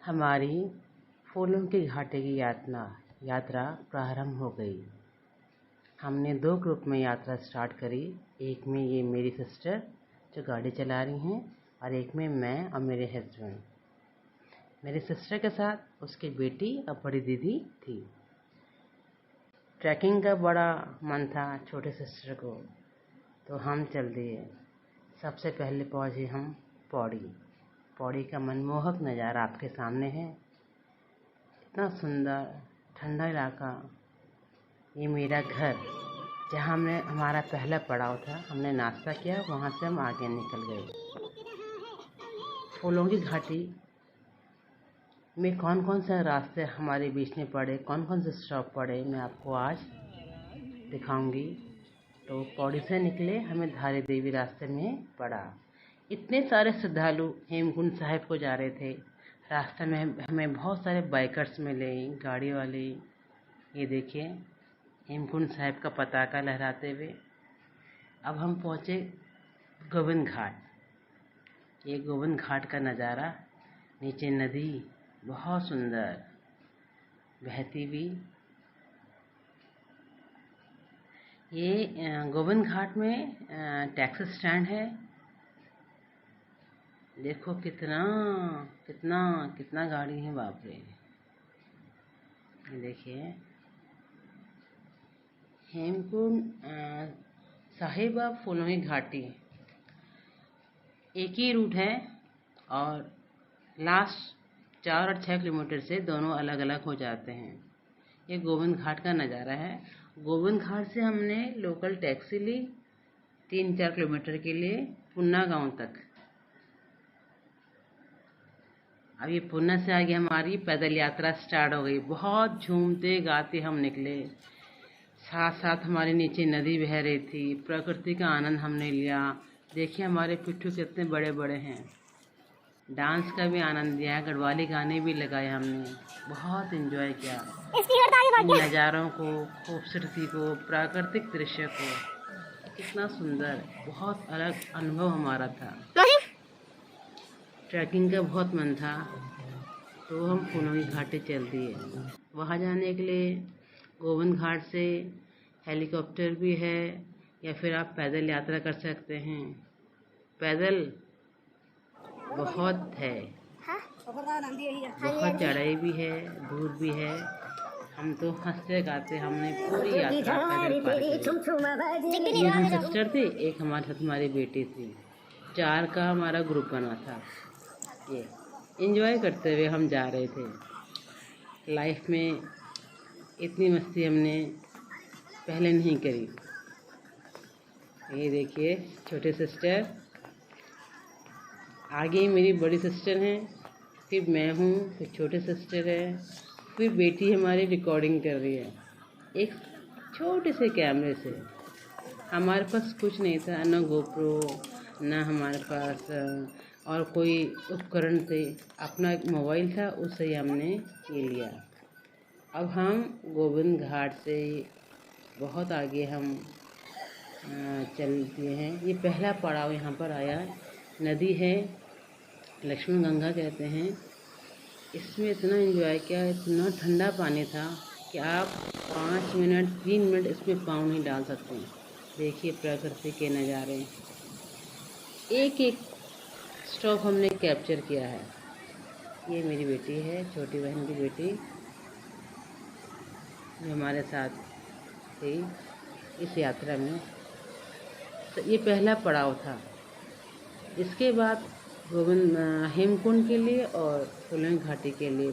हमारी फूलों की घाटी की यात्रा प्रारंभ हो गई। हमने 2 ग्रुप में यात्रा स्टार्ट करी। एक में ये मेरी सिस्टर जो गाड़ी चला रही हैं और एक में मैं और मेरे हस्बैंड। मेरी सिस्टर के साथ उसकी बेटी और बड़ी दीदी थी। ट्रैकिंग का बड़ा मन था छोटे सिस्टर को, तो हम चल दिए। सबसे पहले पहुँचे हम पौड़ी का मनमोहक नज़ारा आपके सामने है। इतना सुंदर ठंडा इलाका। ये मेरा घर जहाँ हमारा पहला पड़ाव था। हमने नाश्ता किया, वहाँ से हम आगे निकल गए। फूलों की घाटी में कौन कौन से रास्ते हमारे बीच में पड़े, कौन कौन से स्टॉप पड़े, मैं आपको आज दिखाऊंगी। तो पौड़ी से निकले, हमें धारी देवी रास्ते में पड़ा। इतने सारे श्रद्धालु हेमकुंड साहिब को जा रहे थे। रास्ते में हमें बहुत सारे बाइकर्स मिले, गाड़ी वाले। ये देखिए हेमकुंड साहिब का पताका लहराते हुए। अब हम पहुँचे गोविंद घाट। ये गोविंद घाट का नज़ारा, नीचे नदी बहुत सुंदर बहती हुई। ये गोविंद घाट में टैक्सी स्टैंड है। देखो कितना कितना कितना गाड़ी है, बाप रे। ये देखिए हेमकुंड साहिब फूलों की घाटी एक ही रूट है और लास्ट 4 और 6 किलोमीटर से दोनों अलग अलग हो जाते हैं। ये गोविंद घाट का नज़ारा है। गोविंद घाट से हमने लोकल टैक्सी ली 3-4 किलोमीटर के लिए पुन्ना गांव तक। अब ये पुन्ना से आगे हमारी पैदल यात्रा स्टार्ट हो गई। बहुत झूमते गाते हम निकले। साथ साथ हमारे नीचे नदी बह रही थी। प्रकृति का आनंद हमने लिया। देखिए हमारे पिट्ठू कितने बड़े बड़े हैं। डांस का भी आनंद लिया, गढ़वाली गाने भी लगाए हमने। बहुत एंजॉय किया इन नज़ारों को, खूबसूरती को, प्राकृतिक दृश्य को। कितना सुंदर, बहुत अलग अनुभव हमारा था। ट्रैकिंग का बहुत मन था तो हम फूलों की घाटी चल दिए। वहाँ जाने के लिए गोविंद घाट से हेलीकॉप्टर भी है या फिर आप पैदल यात्रा कर सकते हैं। पैदल बहुत है, बहुत चढ़ाई भी है, दूर भी है। हम तो हंसते गाते हमने पूरी यात्रा पैदल पार की। 3 हम सिस्टर थे, एक हमारे साथ हमारी बेटी थी। 4 का हमारा ग्रुप बना था। ये एंजॉय करते हुए हम जा रहे थे। लाइफ में इतनी मस्ती हमने पहले नहीं करी। ये देखिए छोटे सिस्टर, आगे मेरी बड़ी सिस्टर हैं, फिर मैं हूँ, फिर छोटे सिस्टर है, फिर बेटी हमारी रिकॉर्डिंग कर रही है एक छोटे से कैमरे से। हमारे पास कुछ नहीं था, ना गोप्रो, ना हमारे पास और कोई उपकरण थे। अपना एक मोबाइल था, उससे ही हमने ये लिया। अब हम गोविंद घाट से बहुत आगे हम चल दिए हैं। ये पहला पड़ाव यहाँ पर आया। नदी है, लक्ष्मण गंगा कहते हैं। इसमें इतना एंजॉय किया, इतना ठंडा पानी था कि आप 5 मिनट 3 मिनट इसमें पाँव नहीं डाल सकते। देखिए प्रकृति के नज़ारे, एक एक स्टॉप हमने कैप्चर किया है। ये मेरी बेटी है, छोटी बहन की बेटी, जो हमारे साथ थी इस यात्रा में। तो ये पहला पड़ाव था। इसके बाद गोविंद हेमकुंड के लिए और फूलों की घाटी के लिए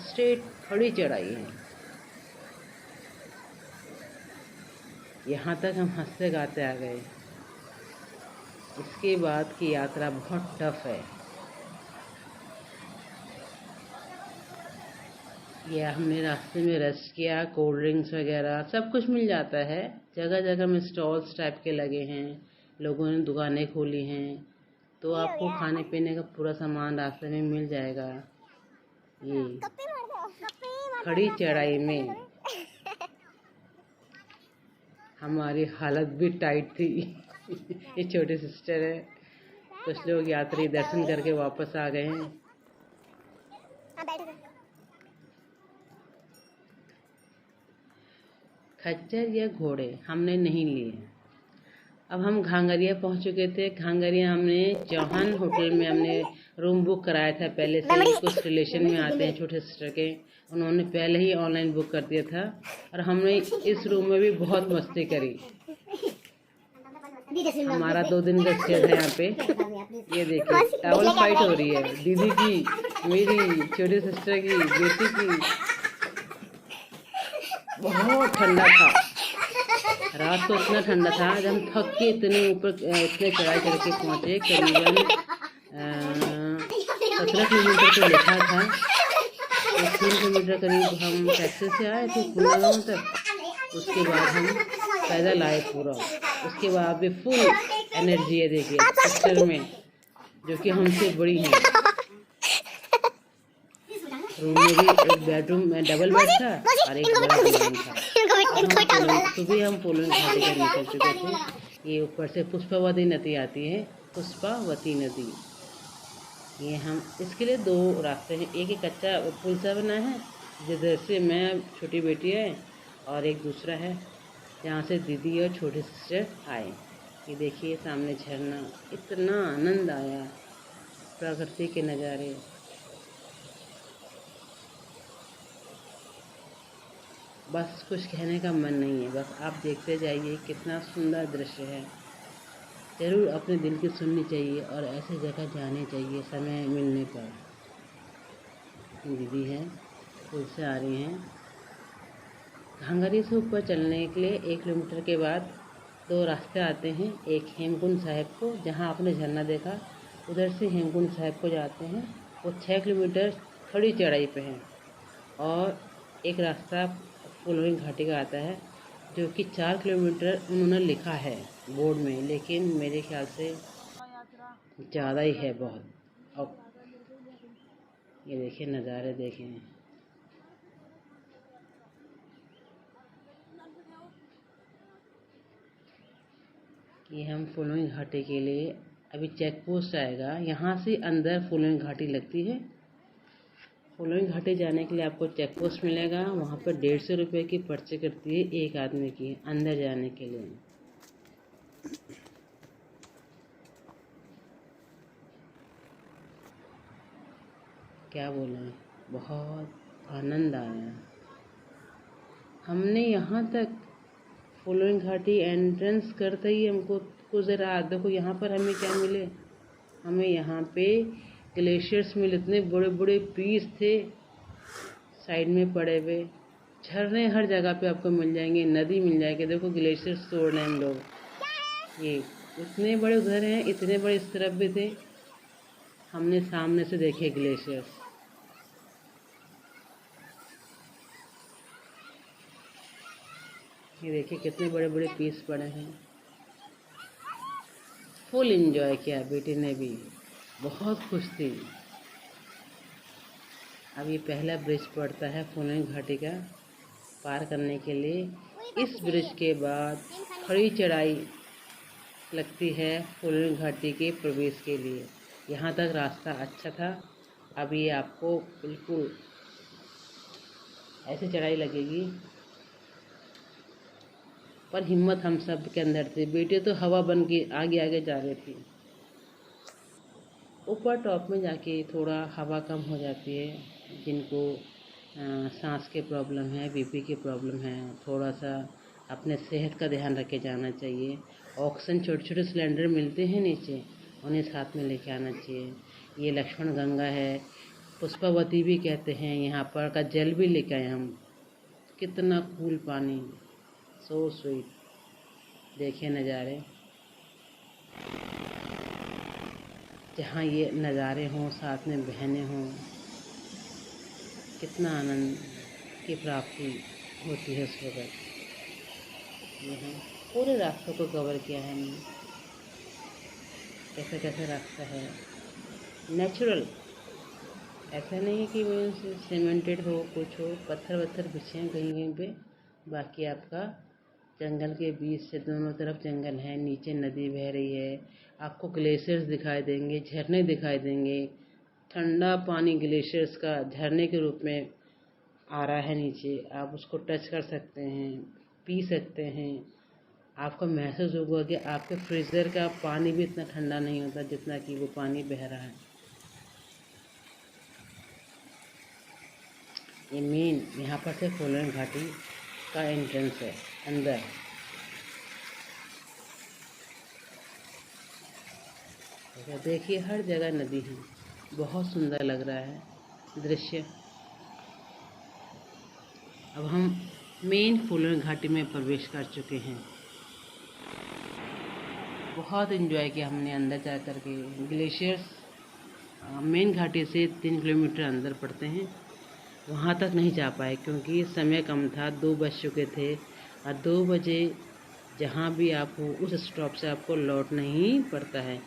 स्ट्रेट खड़ी चढ़ाई है। यहाँ तक हम हंसते गाते आ गए। इसके बाद की यात्रा बहुत टफ है। यह हमने रास्ते में रेस्ट किया, कोल्ड ड्रिंक्स वगैरह सब कुछ मिल जाता है। जगह जगह में स्टॉल्स टाइप के लगे हैं, लोगों ने दुकानें खोली हैं, तो आपको खाने पीने का पूरा सामान रास्ते में मिल जाएगा। ये खड़ी चढ़ाई में हमारी हालत भी टाइट थी। ये छोटी सिस्टर है। कुछ लोग यात्री दर्शन करके वापस आ गए हैं। खच्चर या घोड़े हमने नहीं लिए। अब हम घांगरिया पहुंच चुके थे। घांगरिया हमने चौहान होटल में हमने रूम बुक कराया था पहले से। कुछ रिलेशन में आते हैं छोटे सिस्टर के, उन्होंने पहले ही ऑनलाइन बुक कर दिया था और हमने इस रूम में भी बहुत मस्ती करी। हमारा 2 दिन का स्टे था यहाँ पे। ये देखिए टावल फाइट हो रही है दीदी की, मेरी छोटी सिस्टर की, बेटी की। बहुत ठंडा था रात को, इतना ठंडा था जब हम थक के इतने ऊपर इतने चढ़ाई चढ़ के पहुँचे। करीबन 17 किलोमीटर तो लिखा था, 3 किलोमीटर करीब हम टैक्सी से आए थे कुल्ला गाँव तक। उसके बाद हम पैदल आए पूरा। उसके बाद भी फुल एनर्जी है देखिए सिस्टर में, जो कि हमसे बड़ी हैं। रूम में भी एक बेडरूम में डबल बेड था और एक बड़ा पलंग था। सुबह हम पोलन घाटी का निकल चुके थे। ये ऊपर से पुष्पावती नदी आती है, पुष्पावती नदी। ये हम इसके लिए 2 रास्ते हैं, एक कच्चा पुल सा बना है जिधर से मैं, छोटी बेटी है, और एक दूसरा है जहाँ से दीदी और छोटी सिस्टर आए। ये देखिए सामने झरना, इतना आनंद आया प्रकृति के नज़ारे। बस कुछ कहने का मन नहीं है, बस आप देखते जाइए कितना सुंदर दृश्य है। ज़रूर अपने दिल की सुननी चाहिए और ऐसी जगह जाने चाहिए समय मिलने पर। दीदी है पुल से आ रही हैं। घांगरी से ऊपर चलने के लिए 1 किलोमीटर के बाद 2 रास्ते आते हैं। एक हेमकुंड साहिब को, जहां आपने झरना देखा, उधर से हेमकुंड साहिब को जाते हैं। वो 6 किलोमीटर थोड़ी चढ़ाई पे है। और एक रास्ता फुलवरी घाटी का आता है जो कि 4 किलोमीटर उन्होंने लिखा है बोर्ड में, लेकिन मेरे ख्याल से ज़्यादा ही है बहुत। अब ये देखिए नज़ारे देखें। ये हम फुलवरी घाटी के लिए अभी चेक पोस्ट आएगा, यहाँ से अंदर फुलवरी घाटी लगती है। फुलवरी घाटी जाने के लिए आपको चेक पोस्ट मिलेगा, वहाँ पर 150 रुपये की पर्ची कटती है एक आदमी की अंदर जाने के लिए। क्या बोलें, बहुत आनंद आया। हमने यहाँ तक फुलवरी घाटी एंट्रेंस करते ही हमको कुछ देर देखो यहाँ पर हमें क्या मिले। हमें यहाँ पे ग्लेशियर्स मिले, इतने बड़े बड़े पीस थे साइड में पड़े हुए। झरने हर जगह पे आपको मिल जाएंगे, नदी मिल जाएगी। देखो ग्लेशियर्स तोड़ रहे हैं हम लोग। ये इतने बड़े उधर हैं, इतने बड़े इस तरफ भी थे। हमने सामने से देखे ग्लेशियर्स। ये देखिए कितने बड़े बड़े पीस पड़े हैं। फुल एंजॉय किया, बेटी ने भी बहुत खुश थी। अब ये पहला ब्रिज पड़ता है फुलवरी घाटी का पार करने के लिए। इस ब्रिज के बाद खड़ी चढ़ाई लगती है फुलवरी घाटी के प्रवेश के लिए। यहाँ तक रास्ता अच्छा था, अब ये आपको बिल्कुल ऐसे चढ़ाई लगेगी। पर हिम्मत हम सब के अंदर थी। बेटी तो हवा बन के आगे आगे जा रही थी। ऊपर टॉप में जाके थोड़ा हवा कम हो जाती है। जिनको सांस के प्रॉब्लम है, बीपी की प्रॉब्लम है, थोड़ा सा अपने सेहत का ध्यान रख के जाना चाहिए। ऑक्सीजन छोटे छोटे सिलेंडर मिलते हैं नीचे, उन्हें साथ में लेके आना चाहिए। ये लक्ष्मण गंगा है, पुष्पावती भी कहते हैं। यहाँ पर का जल भी लेके आए हम, कितना कूल पानी, सो स्वीट। देखिए नज़ारे, जहाँ ये नज़ारे हों, साथ में बहनें हों, कितना आनंद की प्राप्ति होती है उस वक़्त। ये हम पूरे रास्तों को कवर किया है हमने, कैसा कैसा रास्ता है, नेचुरल। ऐसा नहीं है कि वो सीमेंटेड हो, कुछ हो, पत्थर वत्थर बिछे हैं कहीं कहीं पे। बाकी आपका जंगल के बीच से दोनों तरफ जंगल है, नीचे नदी बह रही है। आपको ग्लेशियर्स दिखाई देंगे, झरने दिखाई देंगे। ठंडा पानी ग्लेशियर्स का झरने के रूप में आ रहा है नीचे, आप उसको टच कर सकते हैं, पी सकते हैं। आपको महसूस होगा कि आपके फ्रीज़र का पानी भी इतना ठंडा नहीं होता जितना कि वो पानी बह रहा है। ये मेन यहाँ पर से फूलन घाटी का एंट्रेंस है अंदर। देखिए हर जगह नदी है, बहुत सुंदर लग रहा है दृश्य। अब हम मेन फूलन घाटी में प्रवेश कर चुके हैं। बहुत एंजॉय किया हमने अंदर जा कर के। ग्लेशियर्स मेन घाटी से 3 किलोमीटर अंदर पड़ते हैं, वहाँ तक नहीं जा पाए क्योंकि समय कम था, 2 बज चुके थे और 2 बजे जहाँ भी आप हो उस स्टॉप से आपको लौटना ही पड़ता है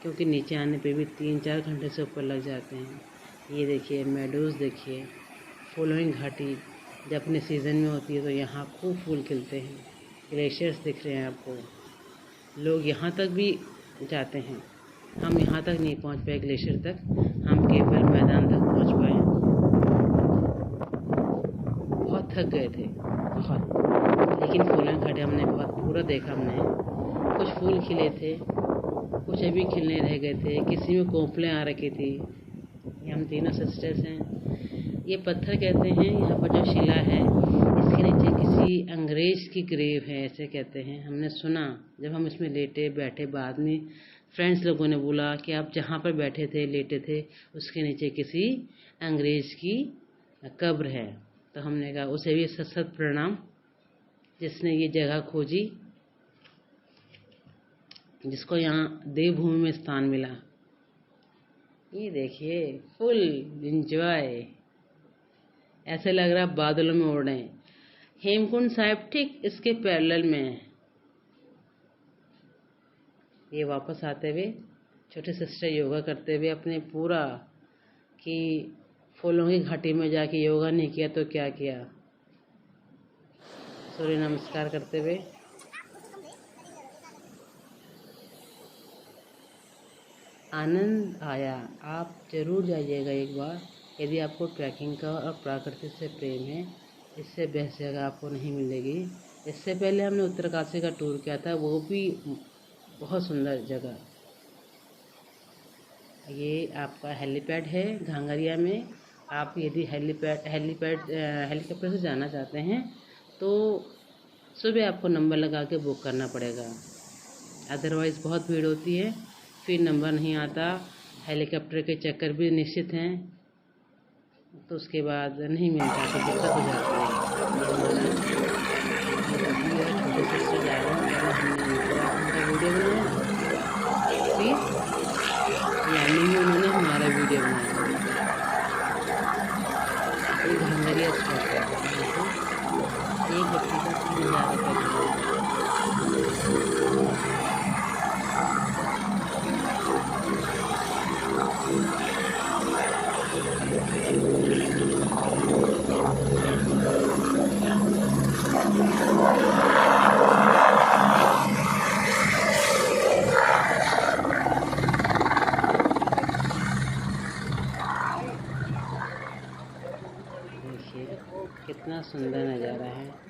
क्योंकि नीचे आने पे भी 3-4 घंटे से ऊपर लग जाते हैं। ये देखिए मेडोज़, देखिए फूलों घाटी जब अपने सीज़न में होती है तो यहाँ खूब फूल खिलते हैं। ग्लेशियर्स दिख रहे हैं आपको, लोग यहाँ तक भी जाते हैं। हम यहाँ तक नहीं पहुँच पाए ग्लेशियर तक, हम केवल मैदान तक पहुँच पाए। बहुत थक गए थे बहुत, लेकिन फूलन घाटी हमने बहुत पूरा देखा। हमने कुछ फूल खिले थे, कुछ अभी खिलने रह गए थे, किसी में कोंपलें आ रखी थी। ये हम तीनों सिस्टर्स हैं। ये पत्थर कहते हैं, यहाँ पर जो शिला है इसके नीचे किसी अंग्रेज़ की ग्रेव है ऐसे कहते हैं। हमने सुना जब हम इसमें लेटे बैठे, बाद में फ्रेंड्स लोगों ने बोला कि आप जहाँ पर बैठे थे लेटे थे उसके नीचे किसी अंग्रेज़ की कब्र है। तो हमने कहा उसे भी सत सत प्रणाम जिसने ये जगह खोजी, जिसको यहाँ देवभूमि में स्थान मिला। ये देखिए फुल एंजॉय, ऐसे लग रहा है बादलों में उड़ रहे हैं। हेमकुंड साहिब ठीक इसके पैरेलल में है। ये वापस आते हुए छोटे सिस्टर योगा करते हुए अपने पूरा कि फूलों की घाटी में जाके योगा नहीं किया तो क्या किया, सूर्य नमस्कार करते हुए। आनंद आया, आप जरूर जाइएगा एक बार यदि आपको ट्रैकिंग का और प्रकृति से प्रेम है। इससे बेस्ट जगह आपको नहीं मिलेगी। इससे पहले हमने उत्तरकाशी का टूर किया था, वो भी बहुत सुंदर जगह। ये आपका हेलीपैड है घांगरिया में। आप यदि हेलीकॉप्टर से जाना चाहते हैं तो सुबह आपको नंबर लगा के बुक करना पड़ेगा, अदरवाइज़ बहुत भीड़ होती है, फिर नंबर नहीं आता। हेलीकॉप्टर के चक्कर भी निश्चित हैं तो उसके बाद नहीं मिलता तो दिक्कत हो जाती है। छोटे सिस्टर जा रहे हैं, हमने वीडियो बनाया, फिर लैंडिंग में उन्होंने हमारा वीडियो बनाया। एक घंगरिया स्पॉट है, एक बच्चे का 3000 रुपये। देखिए कितना सुंदर नज़ारा है।